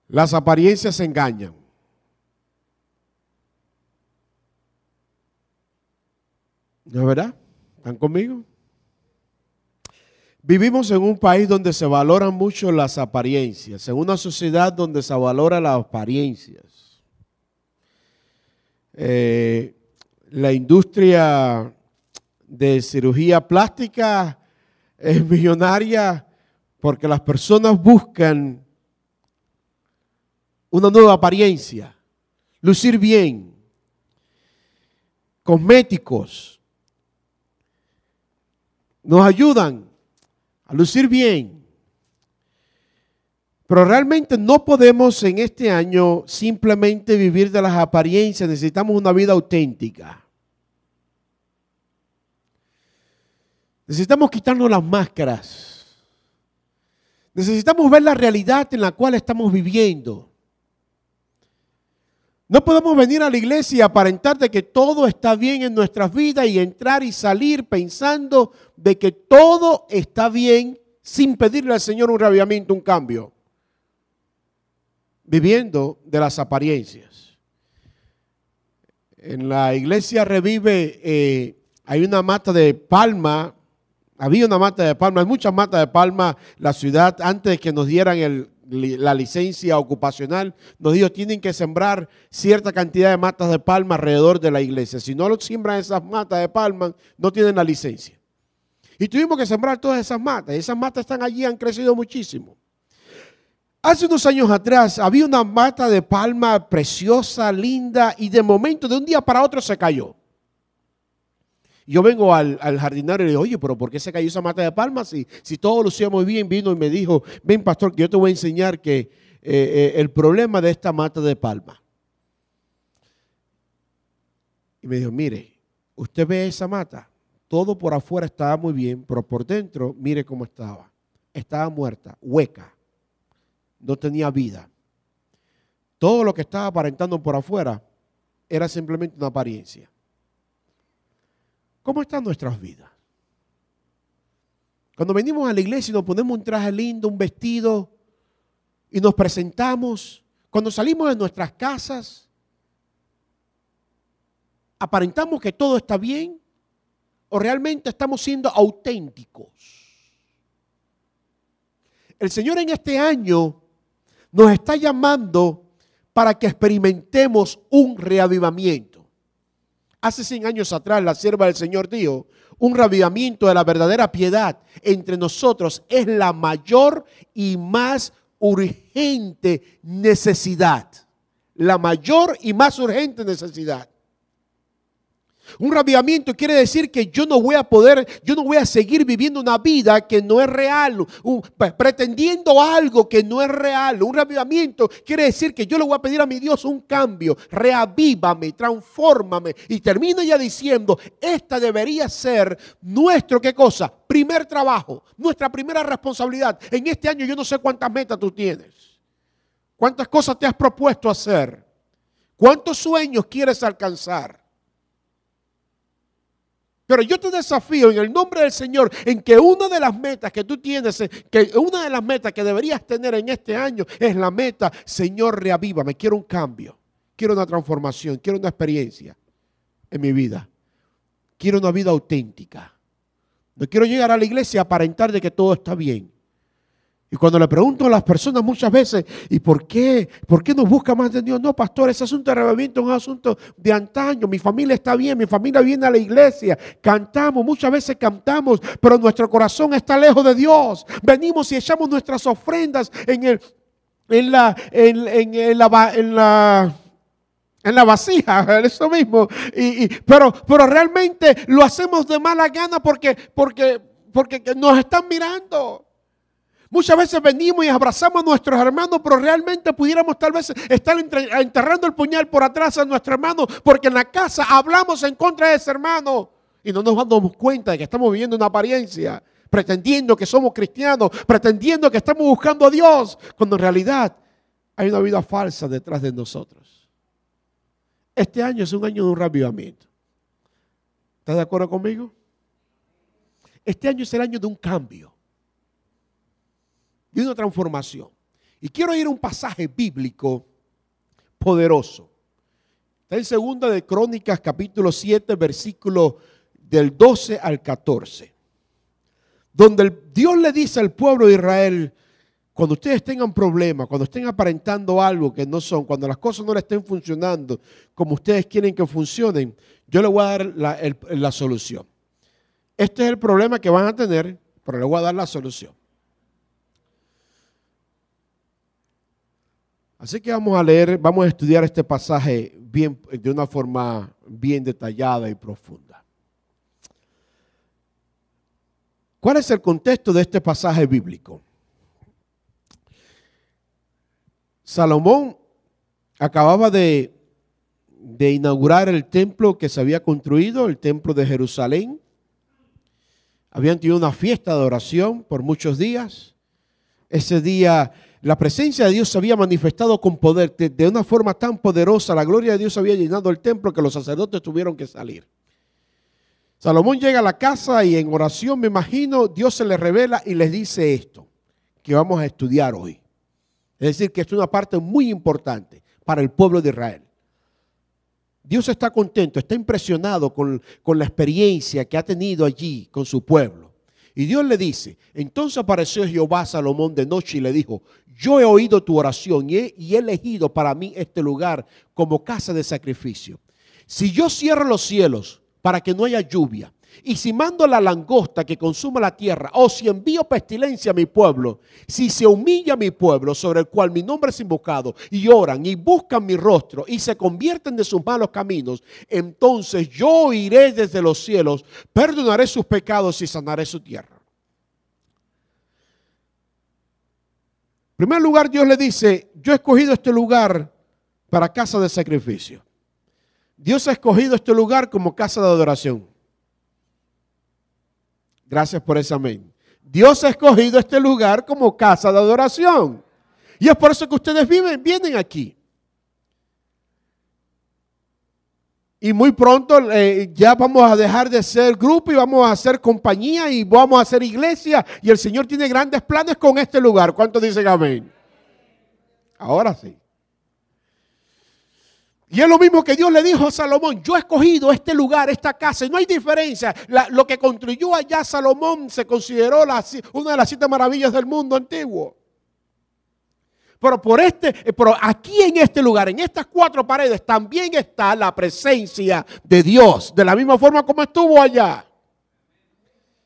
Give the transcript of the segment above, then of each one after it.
Las apariencias engañan. ¿No es verdad? ¿Están conmigo? Vivimos en un país donde se valoran mucho las apariencias, en una sociedad donde se valora las apariencias. La industria de cirugía plástica es millonaria porque las personas buscan una nueva apariencia, lucir bien, cosméticos, nos ayudan a lucir bien. Pero realmente no podemos en este año simplemente vivir de las apariencias, necesitamos una vida auténtica. Necesitamos quitarnos las máscaras. Necesitamos ver la realidad en la cual estamos viviendo. No podemos venir a la iglesia y aparentar de que todo está bien en nuestras vidas y entrar y salir pensando de que todo está bien sin pedirle al Señor un reavivamiento, un cambio. Viviendo de las apariencias. En la iglesia Revive hay una mata de palma. Había una mata de palma, hay muchas matas de palma. La ciudad, antes de que nos dieran la licencia ocupacional, nos dijo, tienen que sembrar cierta cantidad de matas de palma alrededor de la iglesia. Si no lo siembran esas matas de palma, no tienen la licencia. Y tuvimos que sembrar todas esas matas. Y esas matas están allí, han crecido muchísimo. Hace unos años atrás había una mata de palma preciosa, linda, y de momento, de un día para otro, se cayó. Yo vengo al jardinero y le digo, oye, pero ¿por qué se cayó esa mata de palma? Si todo lucía muy bien, vino y me dijo, ven pastor, que yo te voy a enseñar que el problema de esta mata de palma. Y me dijo, mire, usted ve esa mata, todo por afuera estaba muy bien, pero por dentro, mire cómo estaba. Estaba muerta, hueca, no tenía vida. Todo lo que estaba aparentando por afuera era simplemente una apariencia. ¿Cómo están nuestras vidas? Cuando venimos a la iglesia y nos ponemos un traje lindo, un vestido, y nos presentamos, cuando salimos de nuestras casas, ¿aparentamos que todo está bien? ¿O realmente estamos siendo auténticos? El Señor en este año nos está llamando para que experimentemos un reavivamiento. Hace 100 años atrás la sierva del Señor dijo, un reavivamiento de la verdadera piedad entre nosotros es la mayor y más urgente necesidad. La mayor y más urgente necesidad. Un reavivamiento quiere decir que yo no voy a seguir viviendo una vida que no es real, pretendiendo algo que no es real. Un reavivamiento quiere decir que yo le voy a pedir a mi Dios un cambio, reavívame, transfórmame. Y termina ya diciendo, esta debería ser nuestro, ¿qué cosa? Primer trabajo, nuestra primera responsabilidad. En este año yo no sé cuántas metas tú tienes, cuántas cosas te has propuesto hacer, cuántos sueños quieres alcanzar. Pero yo te desafío en el nombre del Señor en que una de las metas que tú tienes, que una de las metas que deberías tener en este año es la meta, Señor, reavívame, quiero un cambio, quiero una transformación, quiero una experiencia en mi vida. Quiero una vida auténtica. No quiero llegar a la iglesia a aparentar de que todo está bien. Y cuando le pregunto a las personas muchas veces, ¿y por qué? ¿Por qué nos busca más de Dios? No, pastor, ese asunto de reavivamiento es un asunto de antaño. Mi familia está bien, mi familia viene a la iglesia, cantamos, muchas veces cantamos, pero nuestro corazón está lejos de Dios. Venimos y echamos nuestras ofrendas en la vasija, eso mismo. Pero realmente lo hacemos de mala gana porque nos están mirando. Muchas veces venimos y abrazamos a nuestros hermanos, pero realmente pudiéramos tal vez estar enterrando el puñal por atrás a nuestro hermano, porque en la casa hablamos en contra de ese hermano y no nos damos cuenta de que estamos viviendo una apariencia, pretendiendo que somos cristianos, pretendiendo que estamos buscando a Dios, cuando en realidad hay una vida falsa detrás de nosotros. Este año es un año de un reavivamiento. ¿Estás de acuerdo conmigo? Este año es el año de un cambio, de una transformación. Y quiero ir a un pasaje bíblico poderoso. Está en Segunda de Crónicas, capítulo 7, versículo del 12 al 14. Donde Dios le dice al pueblo de Israel, cuando ustedes tengan problemas, cuando estén aparentando algo que no son, cuando las cosas no le estén funcionando como ustedes quieren que funcionen, yo les voy a dar la solución. Este es el problema que van a tener, pero les voy a dar la solución. Así que vamos a leer, vamos a estudiar este pasaje de una forma bien detallada y profunda. ¿Cuál es el contexto de este pasaje bíblico? Salomón acababa de inaugurar el templo que se había construido, el templo de Jerusalén. Habían tenido una fiesta de oración por muchos días. Ese día la presencia de Dios se había manifestado con poder, de una forma tan poderosa. La gloria de Dios había llenado el templo que los sacerdotes tuvieron que salir. Salomón llega a la casa y en oración, me imagino, Dios se le revela y les dice esto, que vamos a estudiar hoy. Es decir, que esto es una parte muy importante para el pueblo de Israel. Dios está contento, está impresionado con la experiencia que ha tenido allí con su pueblo. Y Dios le dice, entonces apareció Jehová a Salomón de noche y le dijo, yo he oído tu oración y he elegido para mí este lugar como casa de sacrificio. Si yo cierro los cielos para que no haya lluvia, y si mando la langosta que consuma la tierra, o si envío pestilencia a mi pueblo, si se humilla mi pueblo sobre el cual mi nombre es invocado, y oran y buscan mi rostro, y se convierten de sus malos caminos, entonces yo oiré desde los cielos, perdonaré sus pecados y sanaré su tierra. En primer lugar, Dios le dice, yo he escogido este lugar para casa de sacrificio. Dios ha escogido este lugar como casa de adoración. Gracias por ese amén. Dios ha escogido este lugar como casa de adoración. Y es por eso que ustedes vienen aquí. Y muy pronto ya vamos a dejar de ser grupo y vamos a ser compañía y vamos a ser iglesia. Y el Señor tiene grandes planes con este lugar. ¿Cuántos dicen amén? Ahora sí. Y es lo mismo que Dios le dijo a Salomón, yo he escogido este lugar, esta casa, y no hay diferencia. Lo que construyó allá Salomón se consideró una de las 7 maravillas del mundo antiguo. Pero aquí en este lugar, en estas 4 paredes, también está la presencia de Dios, de la misma forma como estuvo allá.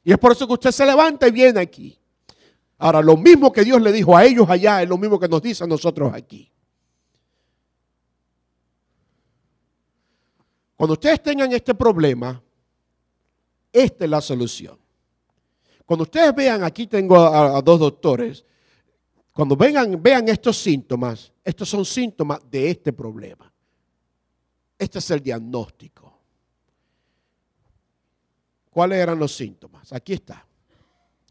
Y es por eso que usted se levanta y viene aquí. Ahora, lo mismo que Dios le dijo a ellos allá, es lo mismo que nos dice a nosotros aquí. Cuando ustedes tengan este problema, esta es la solución. Cuando ustedes vean, aquí tengo a 2 doctores, cuando vean estos síntomas, estos son síntomas de este problema. Este es el diagnóstico. ¿Cuáles eran los síntomas? Aquí está.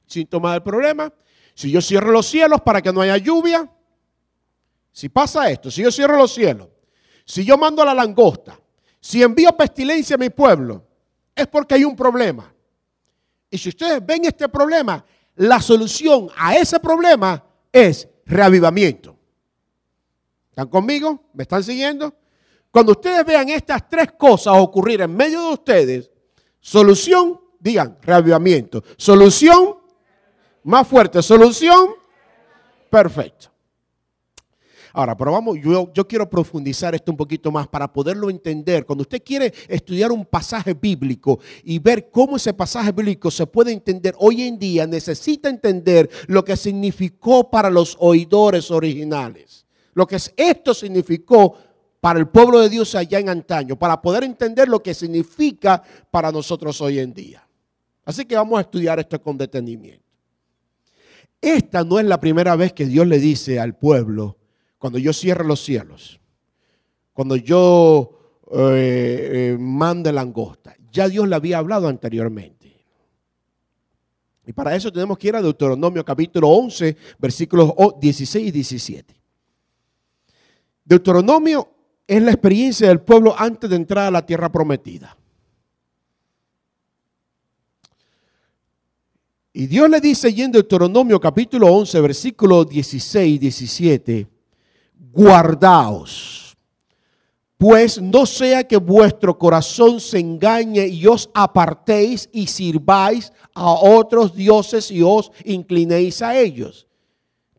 Síntomas del problema. Si yo cierro los cielos para que no haya lluvia, si pasa esto, si yo cierro los cielos, si yo mando a la langosta, si envío pestilencia a mi pueblo, es porque hay un problema. Y si ustedes ven este problema, la solución a ese problema es reavivamiento. ¿Están conmigo? ¿Me están siguiendo? Cuando ustedes vean estas 3 cosas ocurrir en medio de ustedes, solución, digan reavivamiento. Solución, más fuerte, solución, perfecto. Ahora, pero vamos, yo quiero profundizar esto un poquito más para poderlo entender. Cuando usted quiere estudiar un pasaje bíblico y ver cómo ese pasaje bíblico se puede entender hoy en día, necesita entender lo que significó para los oidores originales. Lo que esto significó para el pueblo de Dios allá en antaño, para poder entender lo que significa para nosotros hoy en día. Así que vamos a estudiar esto con detenimiento. Esta no es la primera vez que Dios le dice al pueblo, cuando yo cierre los cielos, cuando yo mande langosta, ya Dios le había hablado anteriormente. Y para eso tenemos que ir a Deuteronomio capítulo 11, versículos 16 y 17. Deuteronomio es la experiencia del pueblo antes de entrar a la tierra prometida. Y Dios le dice allí en Deuteronomio capítulo 11, versículo 16 y 17, guardaos, pues no sea que vuestro corazón se engañe y os apartéis y sirváis a otros dioses y os inclinéis a ellos.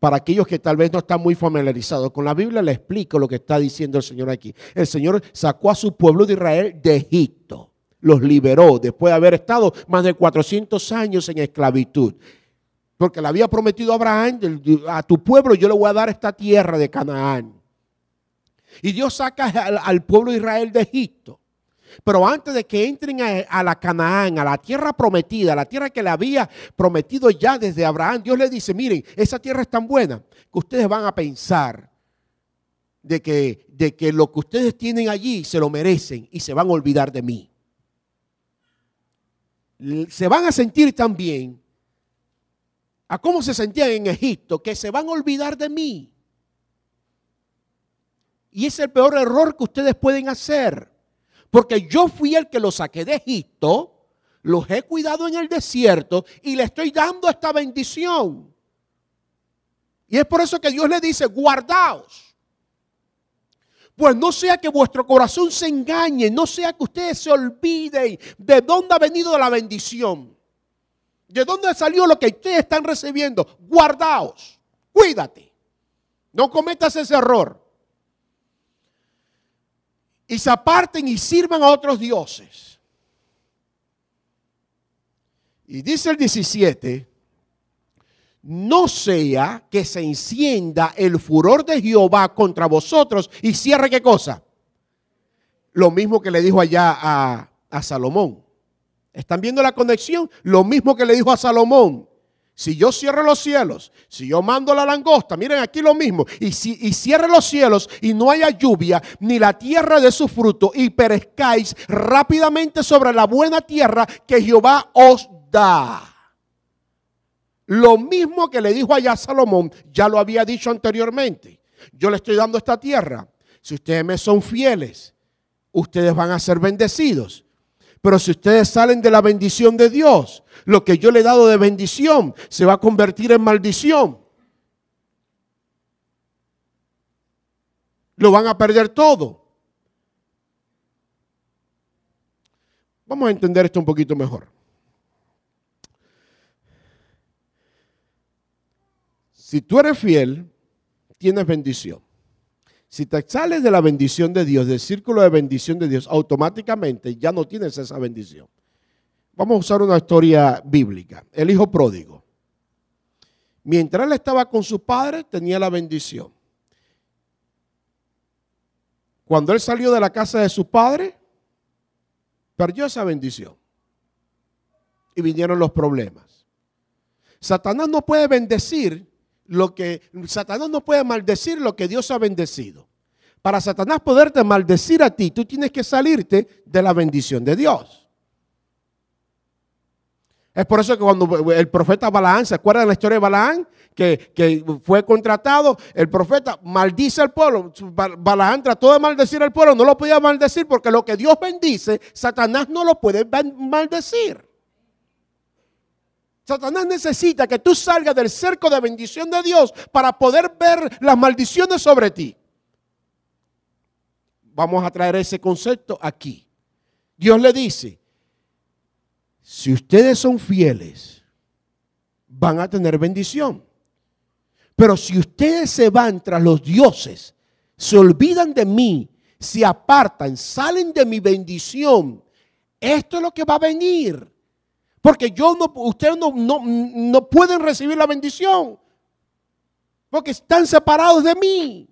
Para aquellos que tal vez no están muy familiarizados con la Biblia, les explico lo que está diciendo el Señor aquí. El Señor sacó a su pueblo de Israel de Egipto. Los liberó después de haber estado más de 400 años en esclavitud. Porque le había prometido a Abraham, a tu pueblo yo le voy a dar esta tierra de Canaán. Y Dios saca al pueblo de Israel de Egipto. Pero antes de que entren a la Canaán, a la tierra prometida, a la tierra que le había prometido ya desde Abraham, Dios le dice, miren, esa tierra es tan buena que ustedes van a pensar de que lo que ustedes tienen allí se lo merecen y se van a olvidar de mí. Se van a sentir tan bien a cómo se sentían en Egipto, que se van a olvidar de mí. Y es el peor error que ustedes pueden hacer. Porque yo fui el que los saqué de Egipto, los he cuidado en el desierto y le estoy dando esta bendición. Y es por eso que Dios le dice, guardaos. Pues no sea que vuestro corazón se engañe, no sea que ustedes se olviden de dónde ha venido la bendición. De dónde salió lo que ustedes están recibiendo. Guardaos, cuídate. No cometas ese error. Y se aparten y sirvan a otros dioses. Y dice el 17, no sea que se encienda el furor de Jehová contra vosotros y cierre ¿qué cosa? Lo mismo que le dijo allá a Salomón. ¿Están viendo la conexión? Lo mismo que le dijo a Salomón. Si yo cierro los cielos, si yo mando la langosta, miren aquí lo mismo, y cierre los cielos y no haya lluvia, ni la tierra de su fruto, y perezcáis rápidamente sobre la buena tierra que Jehová os da. Lo mismo que le dijo allá a Salomón, ya lo había dicho anteriormente. Yo le estoy dando esta tierra. Si ustedes me son fieles, ustedes van a ser bendecidos. Pero si ustedes salen de la bendición de Dios, lo que yo le he dado de bendición se va a convertir en maldición. Lo van a perder todo. Vamos a entender esto un poquito mejor. Si tú eres fiel, tienes bendición. Si te sales de la bendición de Dios, del círculo de bendición de Dios, automáticamente ya no tienes esa bendición. Vamos a usar una historia bíblica. El hijo pródigo. Mientras él estaba con su padre, tenía la bendición. Cuando él salió de la casa de su padre, perdió esa bendición. Y vinieron los problemas. Satanás no puede bendecir Satanás no puede maldecir lo que Dios ha bendecido. Para Satanás poderte maldecir a ti, tú tienes que salirte de la bendición de Dios. Es por eso que cuando el profeta Balaán, ¿se acuerdan la historia de Balaán? Que fue contratado, el profeta maldice al pueblo. Balaán trató de maldecir al pueblo, no lo podía maldecir porque lo que Dios bendice, Satanás no lo puede maldecir. Satanás necesita que tú salgas del cerco de bendición de Dios para poder ver las maldiciones sobre ti. Vamos a traer ese concepto aquí. Dios le dice, si ustedes son fieles, van a tener bendición. Pero si ustedes se van tras los dioses, se olvidan de mí, se apartan, salen de mi bendición, esto es lo que va a venir. Porque ustedes no pueden recibir la bendición. Porque están separados de mí.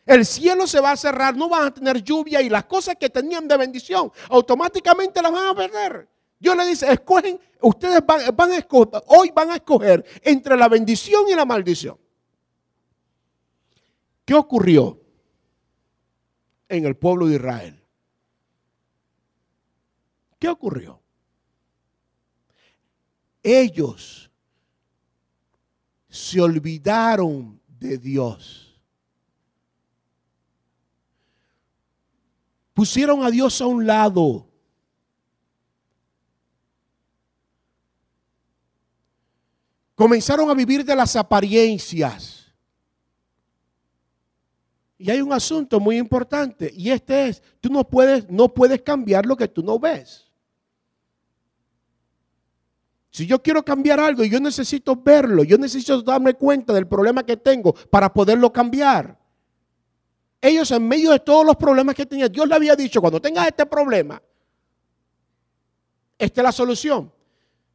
El cielo se va a cerrar, no van a tener lluvia y las cosas que tenían de bendición automáticamente las van a perder. Dios le dice, escogen, ustedes hoy van a escoger entre la bendición y la maldición. ¿Qué ocurrió en el pueblo de Israel? ¿Qué ocurrió? Ellos se olvidaron de Dios. Pusieron a Dios a un lado. Comenzaron a vivir de las apariencias. Y hay un asunto muy importante, y este es, tú no puedes cambiar lo que tú no ves. Si yo quiero cambiar algo, yo necesito verlo, yo necesito darme cuenta del problema que tengo para poderlo cambiar. Ellos, en medio de todos los problemas que tenían, Dios le había dicho, cuando tengas este problema, esta es la solución.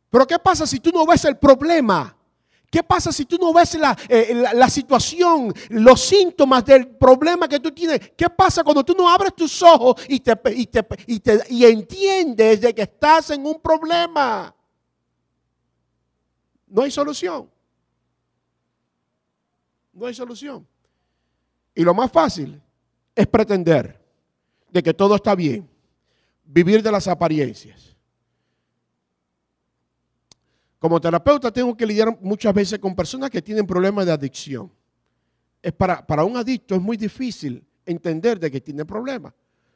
Pero ¿qué pasa si tú no ves el problema? ¿Qué pasa si tú no ves la situación, los síntomas del problema que tú tienes? ¿Qué pasa cuando tú no abres tus ojos y entiendes de que estás en un problema? No hay solución. No hay solución. Y lo más fácil es pretender de que todo está bien. Vivir de las apariencias. Como terapeuta tengo que lidiar muchas veces con personas que tienen problemas de adicción. Para un adicto es muy difícil entender de que tiene problemas.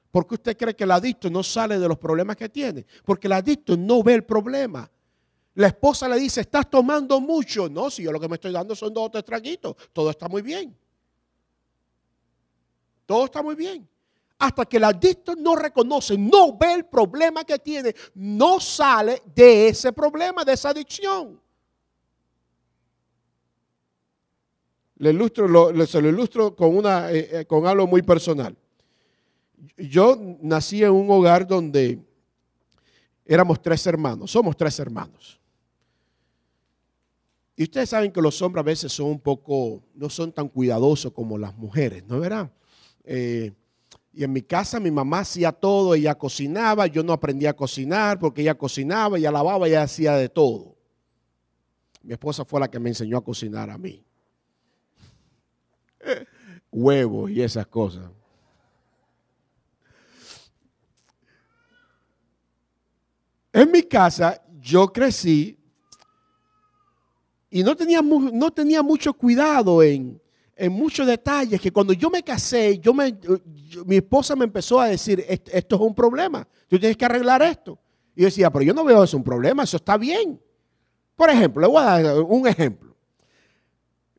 ¿Por qué usted cree que el adicto no sale de los problemas que tiene? Porque el adicto no ve el problema. La esposa le dice, estás tomando mucho. No, si yo lo que me estoy dando son 2 o 3 traguitos. Todo está muy bien. Todo está muy bien. Hasta que el adicto no reconoce, no ve el problema que tiene, no sale de ese problema, de esa adicción. Se lo ilustro con algo muy personal. Yo nací en un hogar donde éramos 3 hermanos, somos 3 hermanos. Y ustedes saben que los hombres a veces son un poco, no son tan cuidadosos como las mujeres, ¿no verán? Y en mi casa mi mamá hacía todo, ella cocinaba, yo no aprendí a cocinar porque ella cocinaba, ella lavaba, ella hacía de todo. Mi esposa fue la que me enseñó a cocinar a mí. Huevos y esas cosas. En mi casa yo crecí y no tenía mucho cuidado en muchos detalles, que cuando yo me casé, mi esposa me empezó a decir, esto es un problema, tú tienes que arreglar esto. Y yo decía, pero yo no veo eso un problema, eso está bien. Por ejemplo, le voy a dar un ejemplo.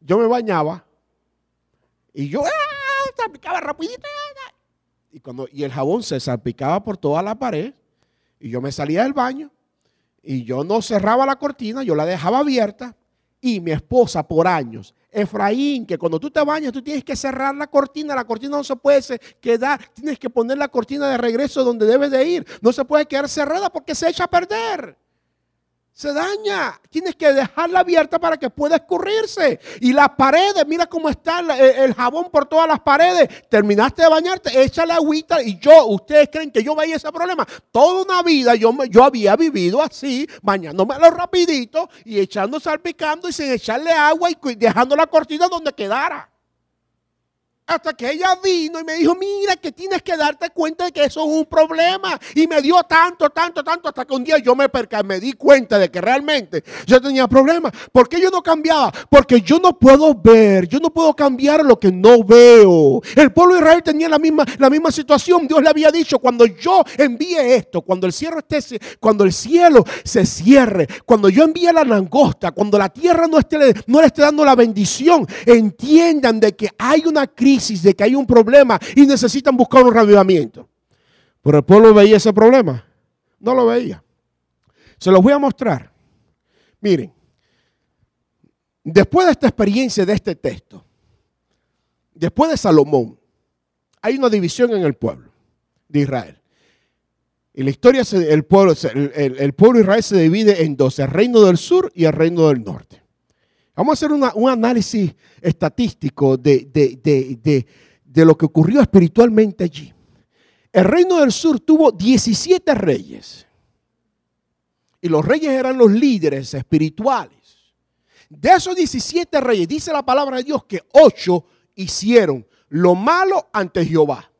Yo me bañaba y yo salpicaba rapidito. Y el jabón se salpicaba por toda la pared y yo me salía del baño y yo no cerraba la cortina, yo la dejaba abierta. Y mi esposa por años, Efraín, que cuando tú te bañas tú tienes que cerrar la cortina no se puede quedar, tienes que poner la cortina de regreso donde debe de ir, no se puede quedar cerrada porque se echa a perder. Se daña, tienes que dejarla abierta para que pueda escurrirse. Y las paredes, mira cómo está el jabón por todas las paredes. Terminaste de bañarte, échale agüita. Y ustedes creen que yo veía ese problema. Toda una vida yo había vivido así, bañándomelo rapidito y echando, salpicando y sin echarle agua y dejando la cortina donde quedara. Hasta que ella vino y me dijo, mira que tienes que darte cuenta de que eso es un problema. Y me dio tanto, hasta que un día yo me di cuenta de que realmente yo tenía problemas. ¿Por qué yo no cambiaba? Porque yo no puedo ver, yo no puedo cambiar lo que no veo. El pueblo de Israel tenía la misma situación. Dios le había dicho, cuando yo envíe esto, cuando el cielo se cierre, cuando yo envíe la langosta, cuando la tierra no le esté dando la bendición, entiendan de que hay una crisis, de que hay un problema y necesitan buscar un reavivamiento. Pero el pueblo veía ese problema. No lo veía. Se los voy a mostrar. Miren, después de esta experiencia de este texto, después de Salomón, hay una división en el pueblo de Israel. Y la historia, el pueblo de Israel se divide en 2, el reino del sur y el reino del norte. Vamos a hacer un análisis estadístico de lo que ocurrió espiritualmente allí. El reino del sur tuvo 17 reyes. Y los reyes eran los líderes espirituales. De esos 17 reyes, dice la palabra de Dios que 8 hicieron lo malo ante Jehová.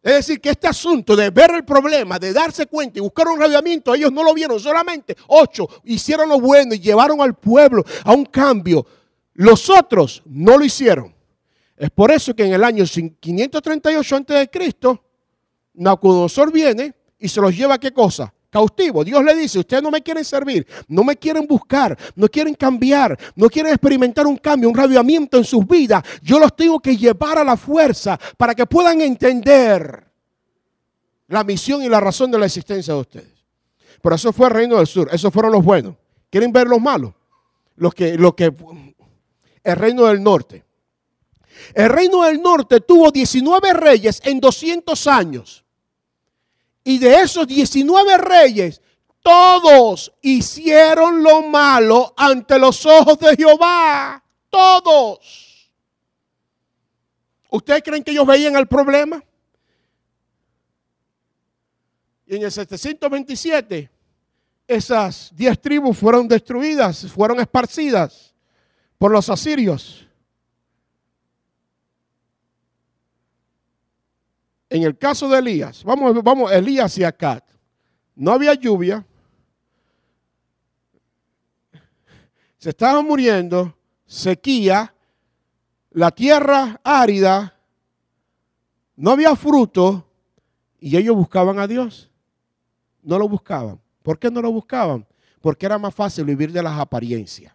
Es decir, que este asunto de ver el problema, de darse cuenta y buscar un reavivamiento, ellos no lo vieron, solamente 8 hicieron lo bueno y llevaron al pueblo a un cambio. Los otros no lo hicieron. Es por eso que en el año 538 a.C., Nabucodonosor viene y se los lleva ¿qué cosa? cautivo. Dios le dice, ustedes no me quieren servir, no me quieren buscar, no quieren cambiar, no quieren experimentar un cambio, un avivamiento en sus vidas. Yo los tengo que llevar a la fuerza para que puedan entender la misión y la razón de la existencia de ustedes. Pero eso fue el reino del sur, esos fueron los buenos. ¿Quieren ver los malos? El reino del norte. El reino del norte tuvo 19 reyes en 200 años. Y de esos 19 reyes, todos hicieron lo malo ante los ojos de Jehová. Todos. ¿Ustedes creen que ellos veían el problema? Y en el 727, esas 10 tribus fueron destruidas, fueron esparcidas por los asirios. En el caso de Elías, vamos, Elías y Acab, no había lluvia, se estaban muriendo, sequía, la tierra árida, no había fruto y ellos buscaban a Dios. No lo buscaban. ¿Por qué no lo buscaban? Porque era más fácil vivir de las apariencias.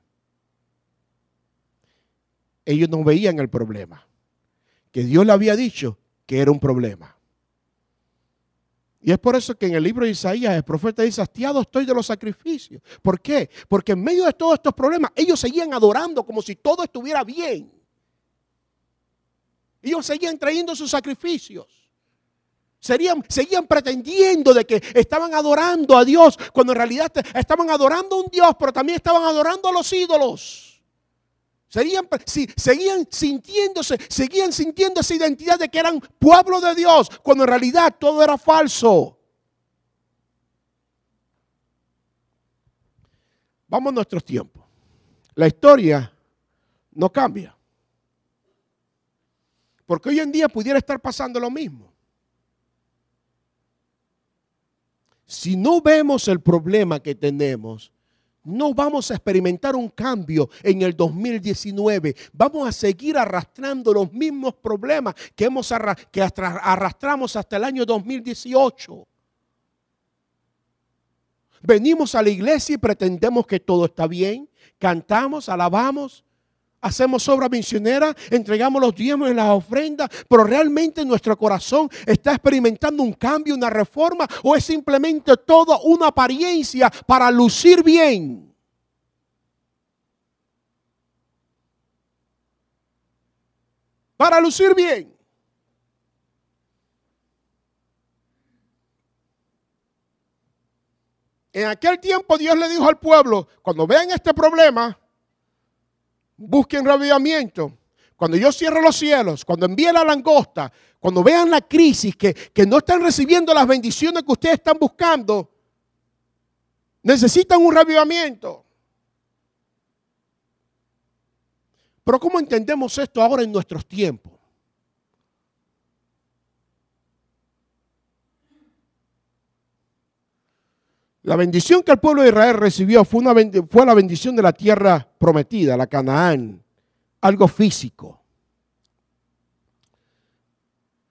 Ellos no veían el problema, que Dios le había dicho que era un problema. Y es por eso que en el libro de Isaías el profeta dice, hastiado estoy de los sacrificios. ¿Por qué? Porque en medio de todos estos problemas ellos seguían adorando como si todo estuviera bien. Ellos seguían trayendo sus sacrificios. Seguían pretendiendo de que estaban adorando a Dios, cuando en realidad estaban adorando a un Dios, pero también estaban adorando a los ídolos. Seguían sintiendo esa identidad de que eran pueblo de Dios, cuando en realidad todo era falso. Vamos a nuestros tiempos. La historia no cambia. Porque hoy en día pudiera estar pasando lo mismo. Si no vemos el problema que tenemos, no vamos a experimentar un cambio en el 2019. Vamos a seguir arrastrando los mismos problemas que arrastramos hasta el año 2018. Venimos a la iglesia y pretendemos que todo está bien. Cantamos, alabamos, hacemos obra misionera, entregamos los diezmos en las ofrendas, pero realmente nuestro corazón está experimentando un cambio, una reforma, o es simplemente todo una apariencia para lucir bien. Para lucir bien. En aquel tiempo Dios le dijo al pueblo, cuando vean este problema, busquen reavivamiento. Cuando yo cierre los cielos, cuando envíe la langosta, cuando vean la crisis, que no están recibiendo las bendiciones que ustedes están buscando, necesitan un reavivamiento. Pero ¿cómo entendemos esto ahora en nuestros tiempos? La bendición que el pueblo de Israel recibió fue la bendición de la tierra prometida, la Canaán, algo físico.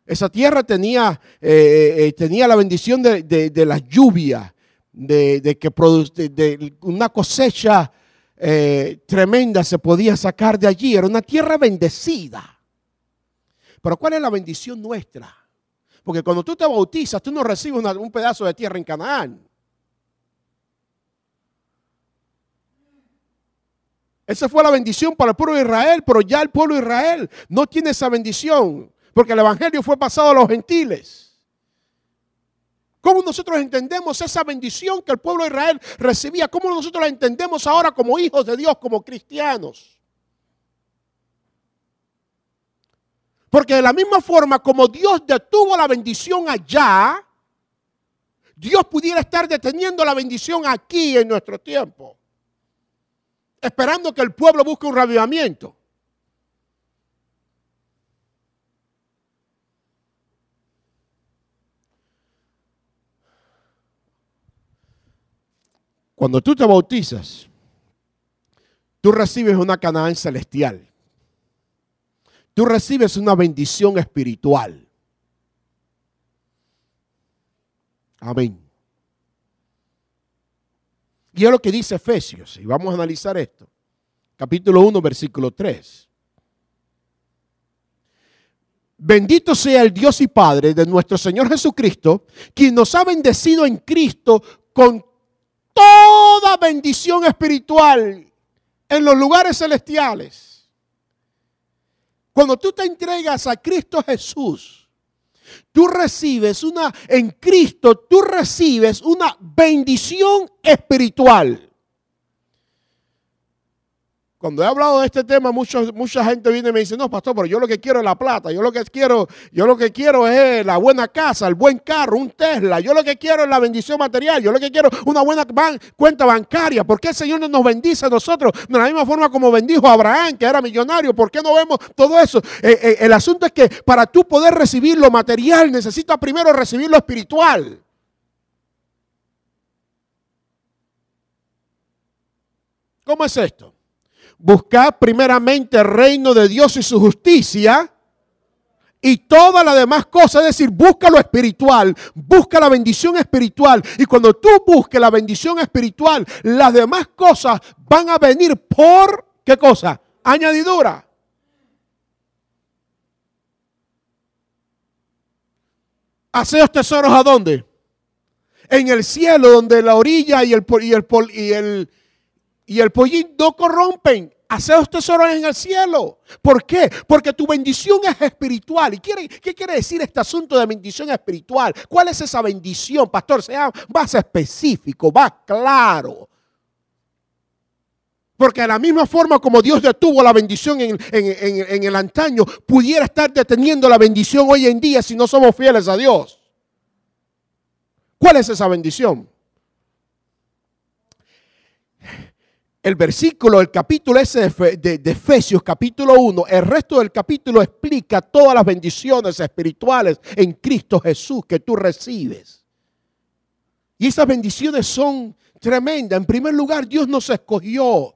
Esa tierra tenía la bendición de la lluvia, de una cosecha tremenda se podía sacar de allí. Era una tierra bendecida. Pero ¿cuál es la bendición nuestra? Porque cuando tú te bautizas, tú no recibes un pedazo de tierra en Canaán. Esa fue la bendición para el pueblo de Israel, pero ya el pueblo de Israel no tiene esa bendición, porque el evangelio fue pasado a los gentiles. ¿Cómo nosotros entendemos esa bendición que el pueblo de Israel recibía? ¿Cómo nosotros la entendemos ahora como hijos de Dios, como cristianos? Porque de la misma forma como Dios detuvo la bendición allá, Dios pudiera estar deteniendo la bendición aquí en nuestro tiempo, esperando que el pueblo busque un reavivamiento. Cuando tú te bautizas, tú recibes una Canaán celestial. Tú recibes una bendición espiritual. Amén. Y es lo que dice Efesios. Y vamos a analizar esto. Capítulo 1, versículo 3. Bendito sea el Dios y Padre de nuestro Señor Jesucristo, quien nos ha bendecido en Cristo con toda bendición espiritual en los lugares celestiales. Cuando tú te entregas a Cristo Jesús, en Cristo tú recibes una bendición espiritual. Cuando he hablado de este tema, mucha gente viene y me dice, no, pastor, pero yo lo que quiero es la plata, yo lo que quiero es la buena casa, el buen carro, un Tesla, yo lo que quiero es la bendición material, yo lo que quiero es una buena cuenta bancaria. ¿Por qué el Señor no nos bendice a nosotros de la misma forma como bendijo a Abraham, que era millonario? ¿Por qué no vemos todo eso? El asunto es que para tú poder recibir lo material, necesitas primero recibir lo espiritual. ¿Cómo es esto? Buscad primeramente el reino de Dios y su justicia y todas las demás cosas, es decir, busca lo espiritual, busca la bendición espiritual. Y cuando tú busques la bendición espiritual, las demás cosas van a venir por, ¿qué cosa? Añadidura. ¿Haceos tesoros a dónde? En el cielo, donde la orilla y el pollín no corrompen. Haceos tesoros en el cielo. ¿Por qué? Porque tu bendición es espiritual. ¿Y qué quiere decir este asunto de bendición espiritual? ¿Cuál es esa bendición, pastor? Sea más específico, más claro. Porque de la misma forma como Dios detuvo la bendición en el antaño, pudiera estar deteniendo la bendición hoy en día si no somos fieles a Dios. ¿Cuál es esa bendición? El versículo, el capítulo ese de Efesios, capítulo 1, el resto del capítulo explica todas las bendiciones espirituales en Cristo Jesús que tú recibes. Y esas bendiciones son tremendas. En primer lugar, Dios nos escogió.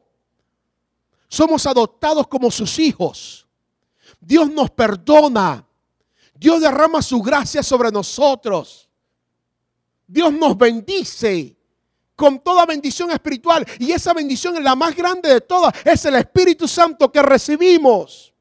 Somos adoptados como sus hijos. Dios nos perdona. Dios derrama su gracia sobre nosotros. Dios nos bendice con toda bendición espiritual. Y esa bendición es la más grande de todas. Es el Espíritu Santo que recibimos.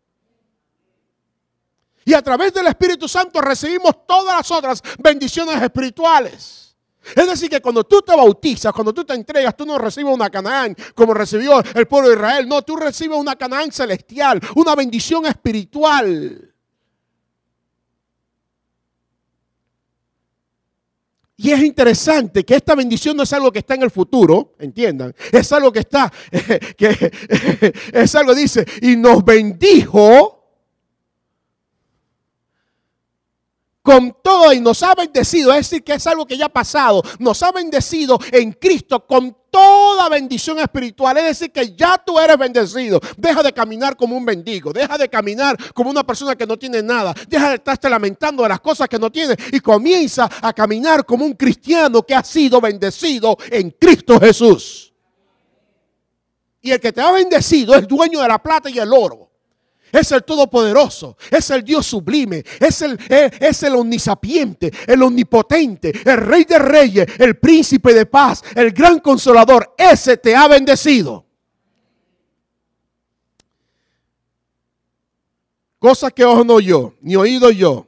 Y a través del Espíritu Santo recibimos todas las otras bendiciones espirituales. Es decir, que cuando tú te bautizas, cuando tú te entregas, tú no recibes una Canaán como recibió el pueblo de Israel. No, tú recibes una Canaán celestial, una bendición espiritual. Y es interesante que esta bendición no es algo que está en el futuro, entiendan. Es algo que está, es algo, dice, y nos bendijo con todo y nos ha bendecido. Es decir, que es algo que ya ha pasado. Nos ha bendecido en Cristo con toda bendición espiritual. Es decir, que ya tú eres bendecido. Deja de caminar como un mendigo. Deja de caminar como una persona que no tiene nada. Deja de estarte lamentando de las cosas que no tienes. Y comienza a caminar como un cristiano que ha sido bendecido en Cristo Jesús. Y el que te ha bendecido es dueño de la plata y el oro. Es el Todopoderoso, es el Dios sublime, es el omnisapiente, el omnipotente, el Rey de Reyes, el Príncipe de Paz, el Gran Consolador. Ese te ha bendecido. Cosas que ojo no oyó, ni oído yo,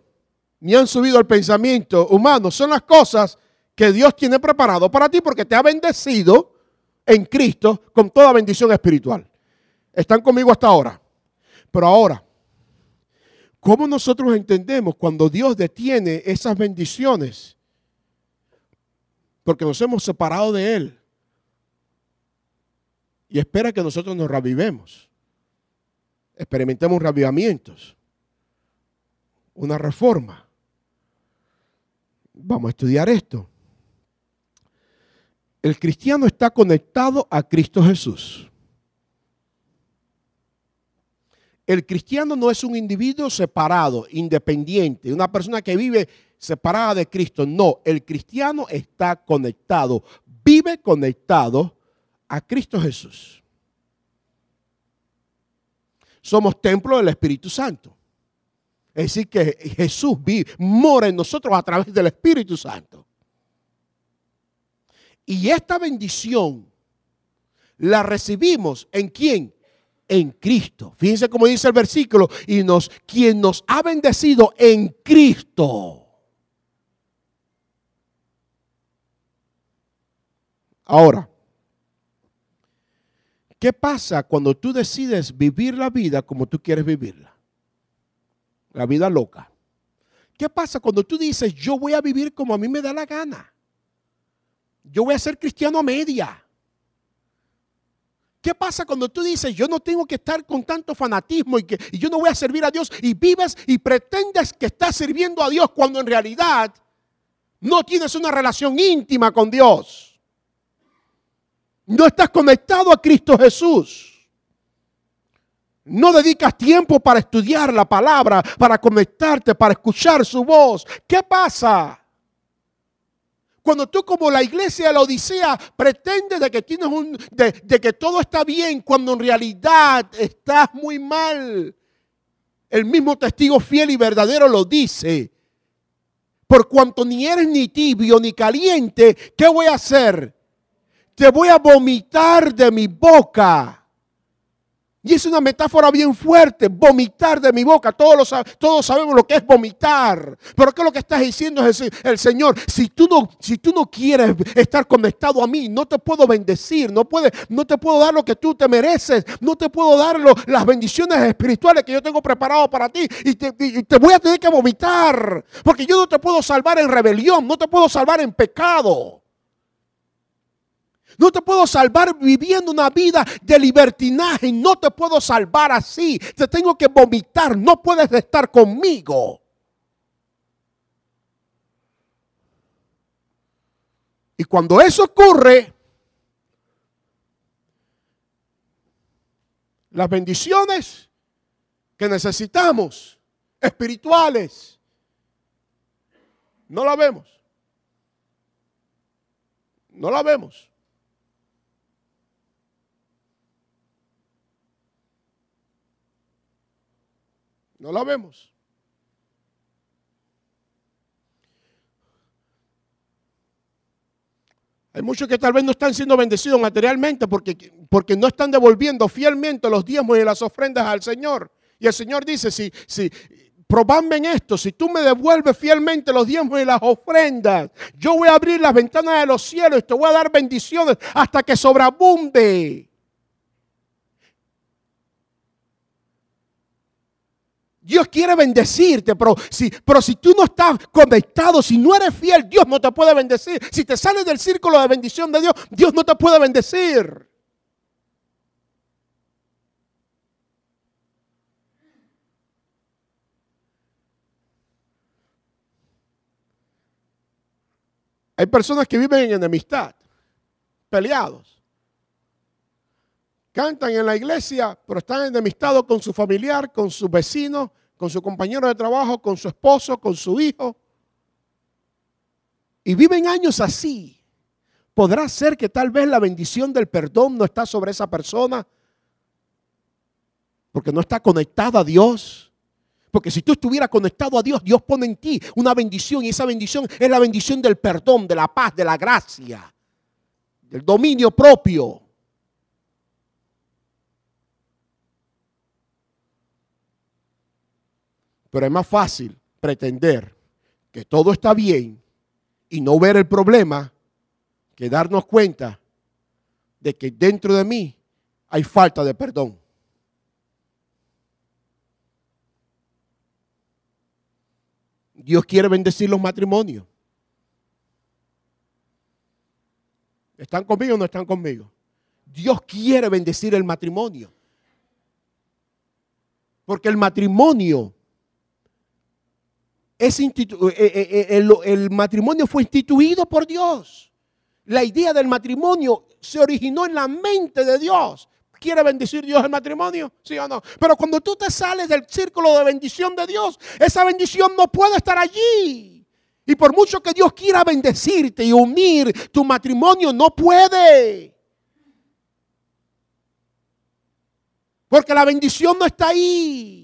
ni han subido al pensamiento humano, son las cosas que Dios tiene preparado para ti porque te ha bendecido en Cristo con toda bendición espiritual. ¿Están conmigo hasta ahora? Pero ahora, ¿cómo nosotros entendemos cuando Dios detiene esas bendiciones? Porque nos hemos separado de Él. Y espera que nosotros nos revivemos. Experimentemos revivamientos. Una reforma. Vamos a estudiar esto. El cristiano está conectado a Cristo Jesús. El cristiano no es un individuo separado, independiente, una persona que vive separada de Cristo. No, el cristiano está conectado, vive conectado a Cristo Jesús. Somos templo del Espíritu Santo. Es decir, que Jesús mora en nosotros a través del Espíritu Santo. Y esta bendición la recibimos ¿en quién? En Cristo. Fíjense cómo dice el versículo, quien nos ha bendecido en Cristo. Ahora, ¿qué pasa cuando tú decides vivir la vida como tú quieres vivirla? La vida loca. ¿Qué pasa cuando tú dices, yo voy a vivir como a mí me da la gana? Yo voy a ser cristiano a media. ¿Qué pasa cuando tú dices, yo no tengo que estar con tanto fanatismo y yo no voy a servir a Dios, y vives y pretendes que estás sirviendo a Dios cuando en realidad no tienes una relación íntima con Dios? No estás conectado a Cristo Jesús. No dedicas tiempo para estudiar la palabra, para conectarte, para escuchar su voz. ¿Qué pasa? Cuando tú, como la iglesia de la Odisea, pretendes de que tienes de que todo está bien, cuando en realidad estás muy mal. El mismo testigo fiel y verdadero lo dice. Por cuanto ni eres ni tibio ni caliente, ¿qué voy a hacer? Te voy a vomitar de mi boca. Y es una metáfora bien fuerte, vomitar de mi boca. Todos sabemos lo que es vomitar. Pero ¿qué es lo que estás diciendo el Señor? Si tú no quieres estar conectado a mí, no te puedo bendecir, no te puedo dar lo que tú te mereces, no te puedo dar las bendiciones espirituales que yo tengo preparado para ti. Y te voy a tener que vomitar, porque yo no te puedo salvar en rebelión, no te puedo salvar en pecado. No te puedo salvar viviendo una vida de libertinaje. No te puedo salvar así. Te tengo que vomitar. No puedes estar conmigo. Y cuando eso ocurre, las bendiciones que necesitamos, espirituales, no la vemos. No la vemos. No la vemos. Hay muchos que tal vez no están siendo bendecidos materialmente porque no están devolviendo fielmente los diezmos y las ofrendas al Señor. Y el Señor dice, probadme en esto, si tú me devuelves fielmente los diezmos y las ofrendas, yo voy a abrir las ventanas de los cielos y te voy a dar bendiciones hasta que sobreabunde. Dios quiere bendecirte, pero si tú no estás conectado, si no eres fiel, Dios no te puede bendecir. Si te sales del círculo de bendición de Dios, Dios no te puede bendecir. Hay personas que viven en enemistad, peleados. Cantan en la iglesia, pero están enemistados con su familiar, con su vecino, con su compañero de trabajo, con su esposo, con su hijo. Y viven años así. ¿Podrá ser que tal vez la bendición del perdón no está sobre esa persona? Porque no está conectada a Dios. Porque si tú estuvieras conectado a Dios, Dios pone en ti una bendición. Y esa bendición es la bendición del perdón, de la paz, de la gracia, del dominio propio. Pero es más fácil pretender que todo está bien y no ver el problema que darnos cuenta de que dentro de mí hay falta de perdón. Dios quiere bendecir los matrimonios. ¿Están conmigo o no están conmigo? Dios quiere bendecir el matrimonio. Porque el matrimonio el matrimonio fue instituido por Dios. La idea del matrimonio se originó en la mente de Dios. ¿Quiere bendecir Dios el matrimonio? ¿Sí o no? Pero cuando tú te sales del círculo de bendición de Dios, esa bendición no puede estar allí. Y por mucho que Dios quiera bendecirte y unir tu matrimonio, no puede. Porque la bendición no está ahí.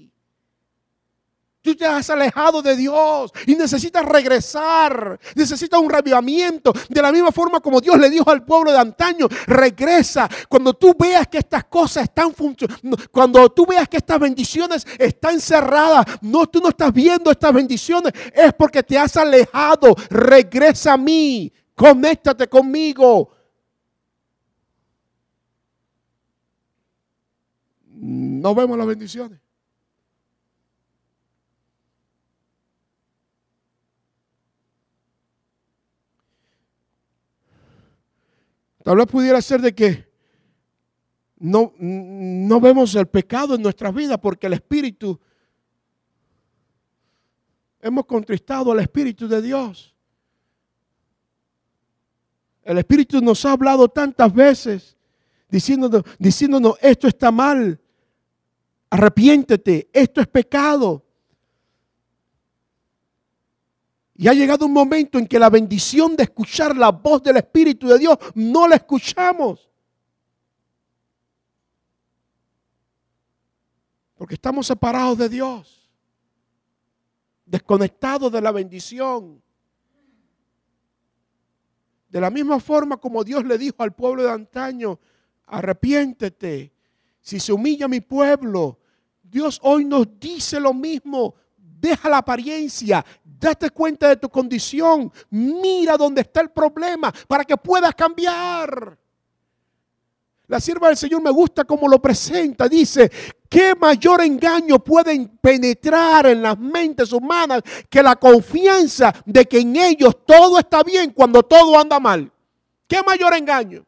tú te has alejado de Dios y necesitas regresar, necesitas un reavivamiento. De la misma forma como Dios le dijo al pueblo de antaño, regresa. Cuando tú veas que estas cosas están funcionando, cuando tú veas que estas bendiciones están cerradas, tú no estás viendo estas bendiciones, es porque te has alejado. Regresa a mí, conéctate conmigo. No vemos las bendiciones. Tal vez pudiera ser de que no vemos el pecado en nuestras vidas porque el Espíritu, hemos contristado al Espíritu de Dios. El Espíritu nos ha hablado tantas veces diciéndonos esto está mal, arrepiéntete, esto es pecado. Y ha llegado un momento en que la bendición de escuchar la voz del Espíritu de Dios no la escuchamos. Porque estamos separados de Dios, desconectados de la bendición. De la misma forma como Dios le dijo al pueblo de antaño, arrepiéntete. Si se humilla mi pueblo, Dios hoy nos dice lo mismo. Deja la apariencia, date cuenta de tu condición, mira dónde está el problema para que puedas cambiar. La sierva del Señor me gusta cómo lo presenta, dice, ¿qué mayor engaño puede penetrar en las mentes humanas que la confianza de que en ellos todo está bien cuando todo anda mal? ¿Qué mayor engaño?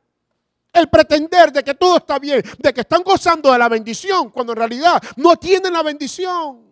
El pretender de que todo está bien, de que están gozando de la bendición cuando en realidad no tienen la bendición.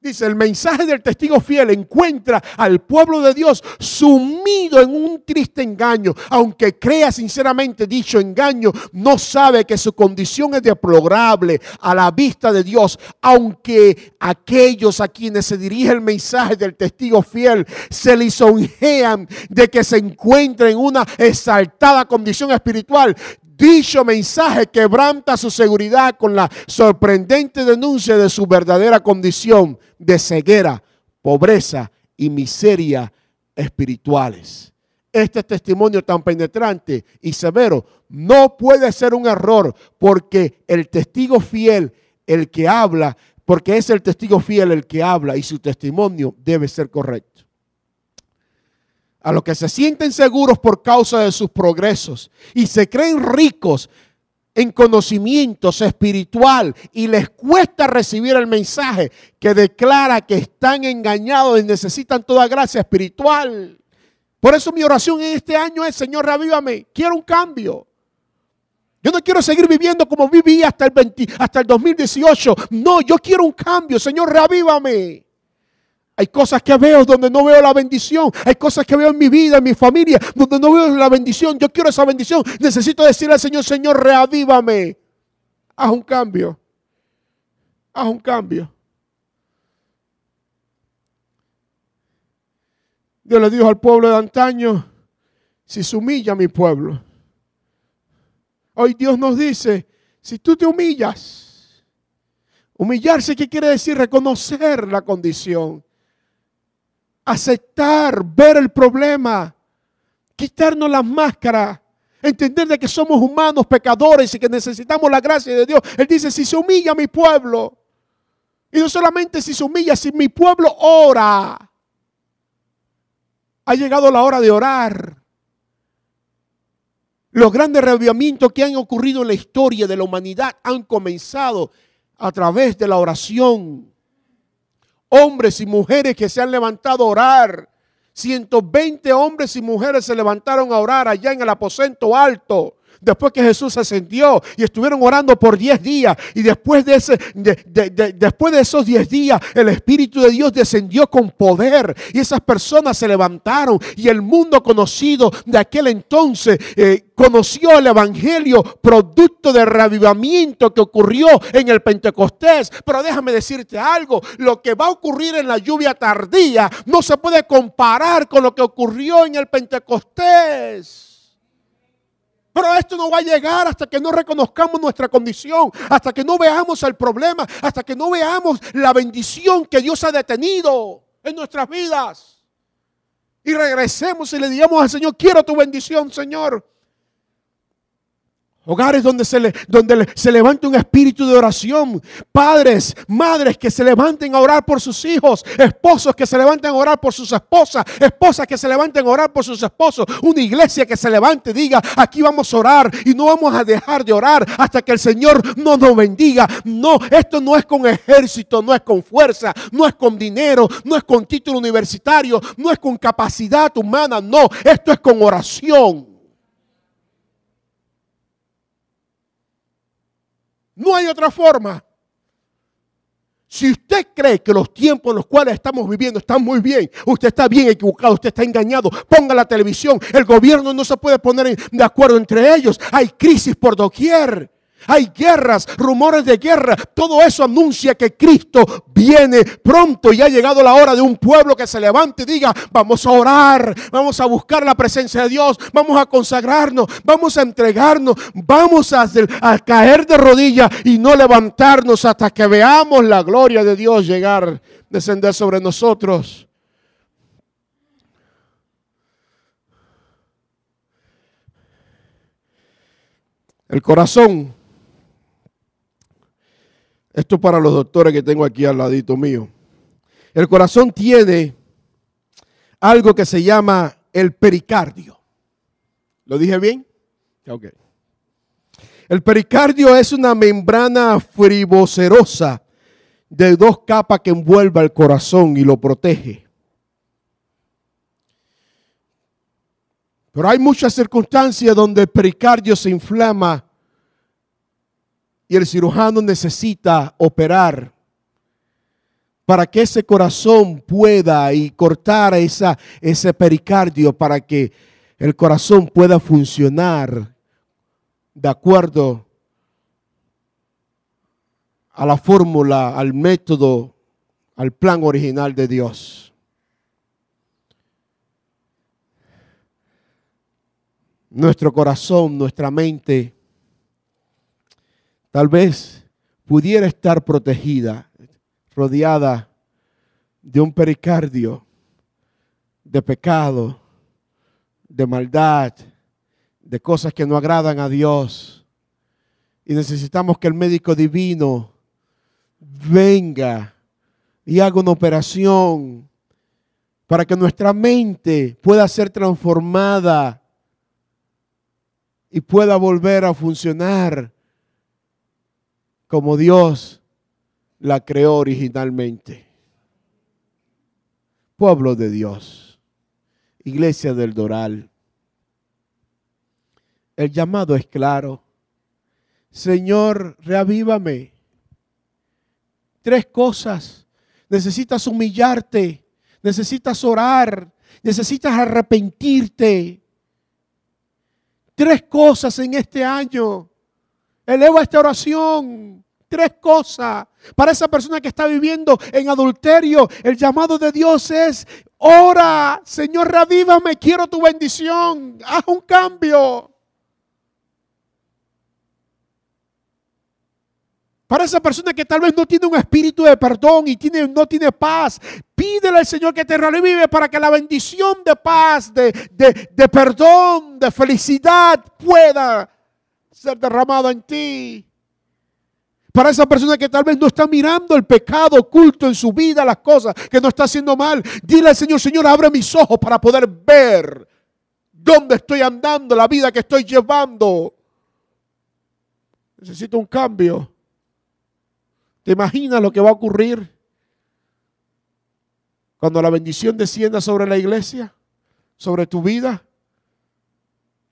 Dice, el mensaje del testigo fiel encuentra al pueblo de Dios sumido en un triste engaño. Aunque crea sinceramente dicho engaño, no sabe que su condición es deplorable a la vista de Dios. Aunque aquellos a quienes se dirige el mensaje del testigo fiel se lisonjean de que se encuentra en una exaltada condición espiritual, dicho mensaje quebranta su seguridad con la sorprendente denuncia de su verdadera condición de ceguera, pobreza y miseria espirituales. Este testimonio tan penetrante y severo no puede ser un error porque el testigo fiel, el que habla, porque es el testigo fiel el que habla y su testimonio debe ser correcto. A los que se sienten seguros por causa de sus progresos y se creen ricos en conocimientos espiritual y les cuesta recibir el mensaje que declara que están engañados y necesitan toda gracia espiritual. Por eso mi oración en este año es, Señor, reavívame, quiero un cambio. Yo no quiero seguir viviendo como viví hasta el 2018. No, yo quiero un cambio, Señor, reavívame. Hay cosas que veo donde no veo la bendición. Hay cosas que veo en mi vida, en mi familia, donde no veo la bendición. Yo quiero esa bendición. Necesito decirle al Señor, Señor, reavívame. Haz un cambio. Haz un cambio. Dios le dijo al pueblo de antaño, si se humilla mi pueblo. Hoy Dios nos dice, si tú te humillas. Humillarse, ¿qué quiere decir? Reconocer la condición. Aceptar, ver el problema, quitarnos las máscaras, entender de que somos humanos, pecadores y que necesitamos la gracia de Dios. Él dice, si se humilla mi pueblo, y no solamente si se humilla, si mi pueblo ora, ha llegado la hora de orar. Los grandes reavivamientos que han ocurrido en la historia de la humanidad han comenzado a través de la oración. Hombres y mujeres que se han levantado a orar. 120 hombres y mujeres se levantaron a orar allá en el aposento alto. Después que Jesús ascendió y estuvieron orando por 10 días. Y después de esos 10 días, el Espíritu de Dios descendió con poder. Y esas personas se levantaron. Y el mundo conocido de aquel entonces conoció el Evangelio, producto del reavivamiento que ocurrió en el Pentecostés. Pero déjame decirte algo. Lo que va a ocurrir en la lluvia tardía no se puede comparar con lo que ocurrió en el Pentecostés. Pero esto no va a llegar hasta que no reconozcamos nuestra condición, hasta que no veamos el problema, hasta que no veamos la bendición que Dios ha detenido en nuestras vidas. Y regresemos y le digamos al Señor, quiero tu bendición, Señor. Hogares donde se levante un espíritu de oración. Padres, madres que se levanten a orar por sus hijos. Esposos que se levanten a orar por sus esposas. Esposas que se levanten a orar por sus esposos. Una iglesia que se levante y diga, aquí vamos a orar y no vamos a dejar de orar hasta que el Señor no nos bendiga. No, esto no es con ejército, no es con fuerza, no es con dinero, no es con título universitario, no es con capacidad humana, no, esto es con oración. No hay otra forma. Si usted cree que los tiempos en los cuales estamos viviendo están muy bien, usted está bien equivocado, usted está engañado. Ponga la televisión, el gobierno no se puede poner de acuerdo entre ellos. Hay crisis por doquier. Hay guerras, rumores de guerra. Todo eso anuncia que Cristo viene pronto y ha llegado la hora de un pueblo que se levante y diga, vamos a orar, vamos a buscar la presencia de Dios, vamos a consagrarnos, vamos a entregarnos, vamos a caer de rodillas y no levantarnos hasta que veamos la gloria de Dios llegar, descender sobre nosotros. El corazón. Esto para los doctores que tengo aquí al ladito mío. El corazón tiene algo que se llama el pericardio. ¿Lo dije bien? Ok. El pericardio es una membrana fibrosa de 2 capas que envuelve el corazón y lo protege. Pero hay muchas circunstancias donde el pericardio se inflama y el cirujano necesita operar para que ese corazón pueda y cortar ese pericardio para que el corazón pueda funcionar de acuerdo a la fórmula, al método, al plan original de Dios. Nuestro corazón, nuestra mente, tal vez pudiera estar protegida, rodeada de un pericardio de pecado, de maldad, de cosas que no agradan a Dios. Y necesitamos que el médico divino venga y haga una operación para que nuestra mente pueda ser transformada y pueda volver a funcionar como Dios la creó originalmente. Pueblo de Dios, Iglesia del Doral, el llamado es claro. Señor, reavívame. 3 cosas. Necesitas humillarte, necesitas orar, necesitas arrepentirte. 3 cosas en este año. Eleva esta oración. 3 cosas. Para esa persona que está viviendo en adulterio, el llamado de Dios es: ora, Señor, revívame, quiero tu bendición. Haz un cambio. Para esa persona que tal vez no tiene un espíritu de perdón y no tiene paz, pídele al Señor que te revive para que la bendición de paz, de perdón, de felicidad pueda ser derramada en ti. Para esa persona que tal vez no está mirando el pecado oculto en su vida, las cosas que no está haciendo mal, dile al Señor: Señor, abre mis ojos para poder ver dónde estoy andando, la vida que estoy llevando. Necesito un cambio. ¿Te imaginas lo que va a ocurrir cuando la bendición descienda sobre la iglesia, sobre tu vida?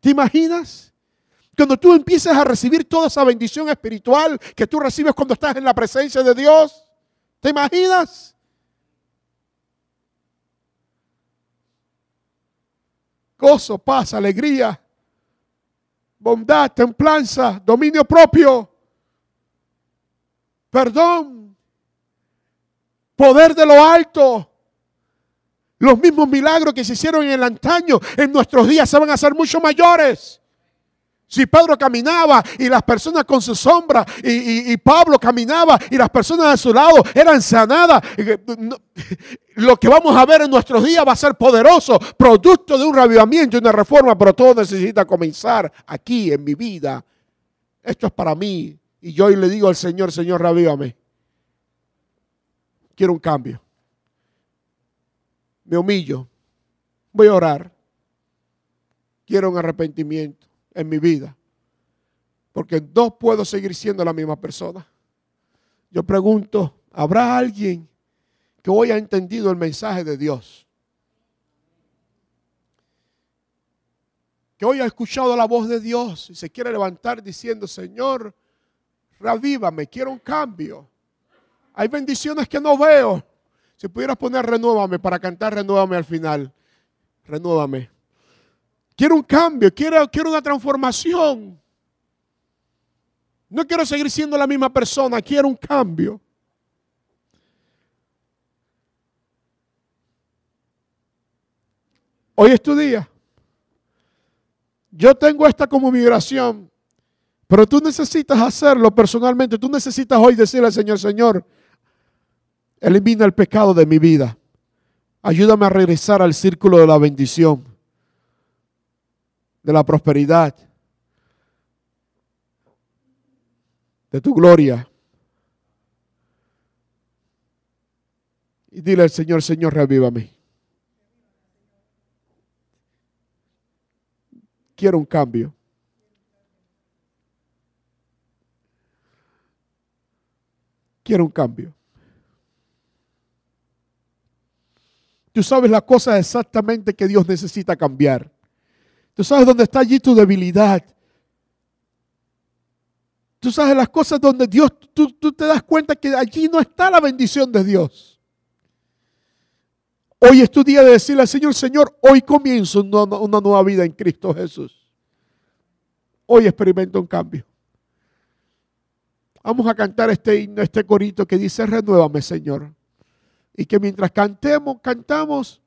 ¿Te imaginas? Cuando tú empiezas a recibir toda esa bendición espiritual que tú recibes cuando estás en la presencia de Dios. ¿Te imaginas? Gozo, paz, alegría, bondad, templanza, dominio propio, perdón, poder de lo alto. Los mismos milagros que se hicieron en el antaño, en nuestros días se van a hacer mucho mayores. Si Pedro caminaba y las personas con su sombra y Pablo caminaba y las personas a su lado eran sanadas, lo que vamos a ver en nuestros días va a ser poderoso, producto de un reavivamiento y una reforma, pero todo necesita comenzar aquí en mi vida. Esto es para mí y yo hoy le digo al Señor, Señor, reavívame. Quiero un cambio. Me humillo. Voy a orar. Quiero un arrepentimiento en mi vida, porque no puedo seguir siendo la misma persona. Yo pregunto, ¿habrá alguien que hoy ha entendido el mensaje de Dios? Que hoy ha escuchado la voz de Dios y se quiere levantar diciendo, Señor, reavívame, quiero un cambio. Hay bendiciones que no veo. Si pudieras poner renuévame para cantar renuévame al final. Renuévame. Quiero un cambio, quiero una transformación. No quiero seguir siendo la misma persona, quiero un cambio. Hoy es tu día. Yo tengo esta como mi oración, pero tú necesitas hacerlo personalmente. Tú necesitas hoy decirle al Señor, Señor, elimina el pecado de mi vida. Ayúdame a regresar al círculo de la bendición, de la prosperidad, de tu gloria. Y dile al Señor, Señor, reavívame. Quiero un cambio. Quiero un cambio. Tú sabes las cosas exactamente que Dios necesita cambiar. Tú sabes dónde está allí tu debilidad. Tú sabes las cosas donde Dios, tú te das cuenta que allí no está la bendición de Dios. Hoy es tu día de decirle al Señor, Señor, hoy comienzo una nueva vida en Cristo Jesús. Hoy experimento un cambio. Vamos a cantar este himno, este corito que dice, renuévame, Señor. Y que mientras cantamos,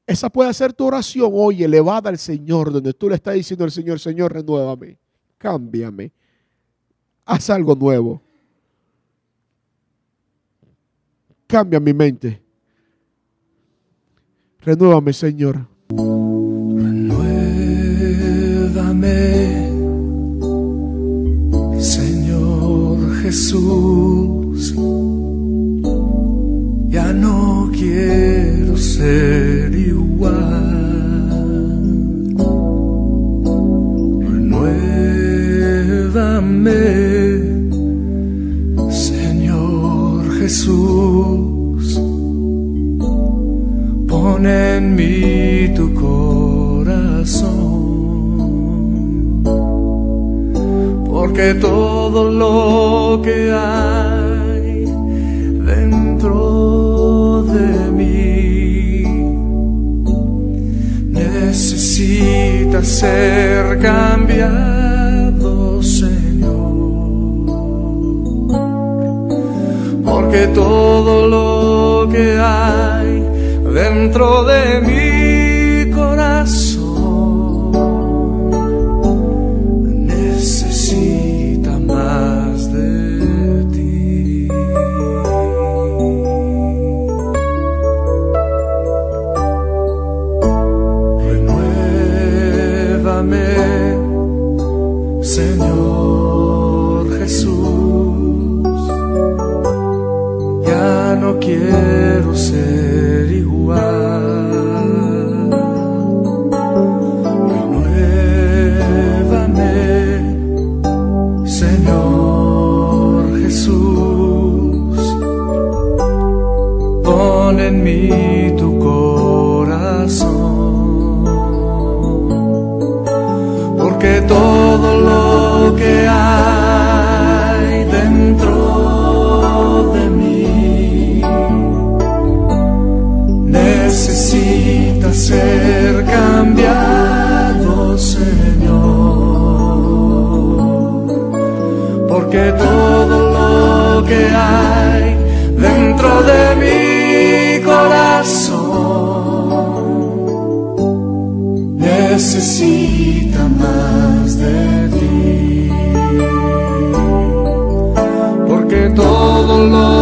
esa puede ser tu oración hoy elevada al Señor, donde tú le estás diciendo al Señor, Señor, renuévame, cámbiame, haz algo nuevo. Cambia mi mente. Renuévame, Señor. Renuévame, Señor Jesús. Ya no quiero ser igual. Renuévame, Señor Jesús. Pon en mí tu corazón, porque todo lo que hay dentro de mí necesita ser cambiado, Señor, porque todo lo que hay dentro de mi corazón necesita más de ti. Renuévame, Señor Jesús. Ya no quiero ser igual. Renuévame, Señor Jesús. Pon en mí tu corazón, porque todo lo que hay dentro de mí necesita ser cambiado, Señor, porque todo lo que hay dentro de mi corazón necesita necesita más de ti, porque todo lo